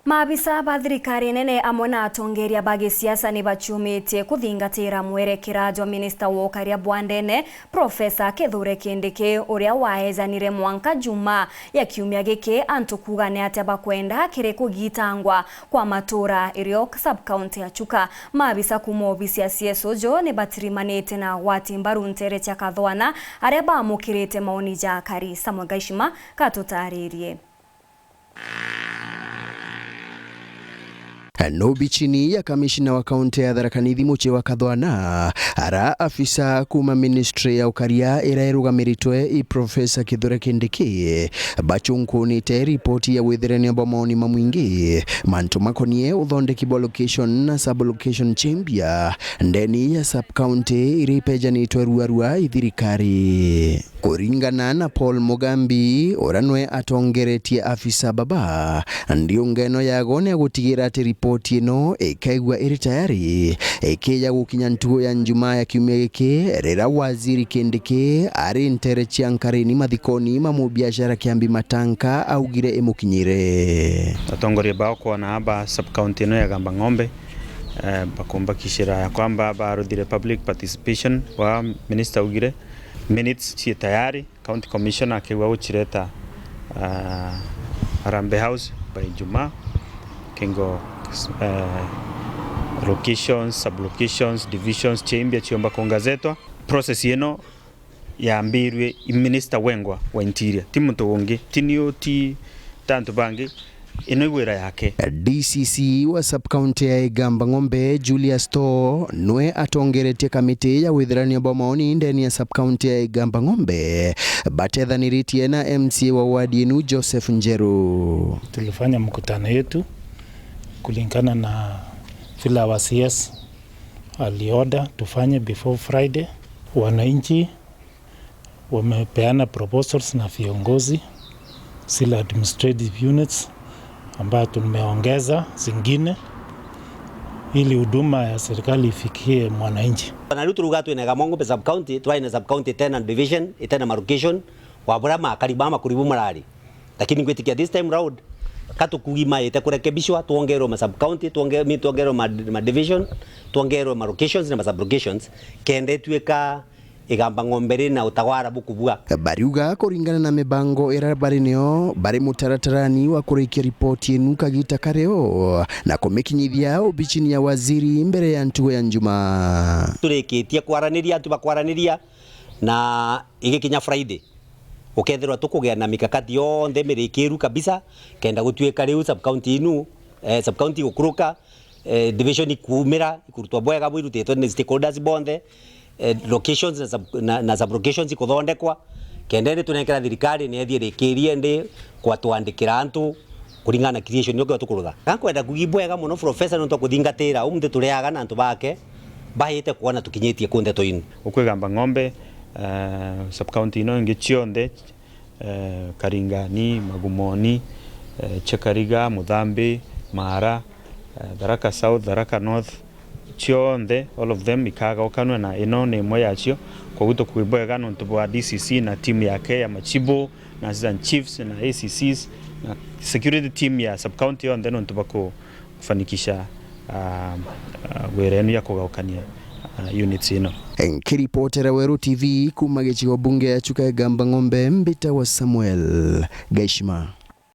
Maabisa ba thirikari nene amwe na atongoria ba gisiasa ni bachumitie kuthingatira mwerekera jwa minister wa ukaria bwandene Profesa KINDIKI uria waezanire mwanka juma ya kiumia giki antu kuga ni atia bakwenda kire kugitangwa kwa MATUURA irio sub-county ya Chuka. Maabisa kuma obisi ya CSO jo ni batirimanite na wati mbaru ntere cha kathwana aria bamukirite maoni ja kari Samuel Gaishima katutaririe. Nobi chini ya kamishina wa kaunti ya Tharaka Nithi Muche wa Kathwana ara afisa kuma ministry ya ukaria irairugamirĩtwe i Profesa KINDIKI bachunkunite ripoti ya witherania bwa maoni mamwingi mantu makonie uthondeki bwa location na sub-location chimbia ndeni ya sub-county iripejanitwe ruarua ithirikari. Kuringana na Paul Mugambi oranwe atongeretie afisa baba ndio ngeno yago ne gutigira ati ripoti ino ikaigwa iri tayari ikija gukinya ntugo ya njuma ya kiumia giki rira waziri KINDIKI ari ntere chiankarini mathikoni mamu biashara kiambi matanka augire imukinyire. Atongoria bao kwa na aba sub-county no ya Gamba Ng'ombe bakomba kishira ya kwamba baruthire public participation wa minister ugire minutes si tayari county commissioner akiwa uchireta Arambe House by Juma kingo locations, sub-locations, divisions chimbia chiomba kongazetwa process yeno ya mbirwe minister wengwa wa interior timu tuonge tinioti tanto bangi inogwera yake. DCC wa sub-county ya Gamba Ng'ombe Julius To nwe atongeretie kamiti ya witherania bwa maoni ndeni ya sub-county ya Gamba Ng'ombe bathethaniritie na MCA wa wadi yenu Joseph Njeru. Tulifanya mkutano yetu kulingana na vile wa CS alioda tufanye before Friday. Wananchi wamepeana proposals na viongozi sila administrative units ambayo tumeongeza zingine ili huduma ya serikali ifikie mwananchi. Na leo turuga tu nega mongo pe sub county twaina sub county 10 and division itena marlocation wa burama karibama kuribu marari, lakini ngwetikia this time round katu kugima ite kurekebishwa tuongero ma sub county tuongero ma division tuongero ma locations na ma sub locations kende tueka Igamba Ng'ombe na utawara bukubwa. Bariuga kuringana na mibango irabarinio bari mutaratarani wa kurikia ripoti enu kagita kareo na kumekinyithia obichini ya waziri mbere ya ntugo ya njuma. Tureketie kwaraniria tubakwaraniria na igikinya Friday ukethirwa tukugea na mikakati yonde mirikiru kabisa kenda gutuika riu sub county inu sub county gukuruka division ikumira ikurutwa bwega bwirutetwe ni stakeholders bonde locations na sub locations ikuthondekwa kendere tunekera thirikari ni ethie rikirie ndi kwa tuandikira antu kuringana creation yoke tukurutha kankwenda kugibwega muno professor no tukuthingatira umthe turiaga na antu bake bahite kuona tukinyitie kunde toinu ukwe Gamba Ng'ombe sub county ino ngichionde Karingani Magumoni Chekariga Muthambi Mara Tharaka South Tharaka North chionde all of them ikaga okanwe na ino ni moya achio kwa guto kuibwega no ntubwa DCC na timu yake ya machibo na assistant chiefs na ACCs na security team ya sub county on then ntubako kufanikisha werenu ya kugaukania units ino. Nkiripotera Weru TV kuma gichigo bunge ya Chuka Gamba Ng'ombe mbita wa Samuel Gaishima.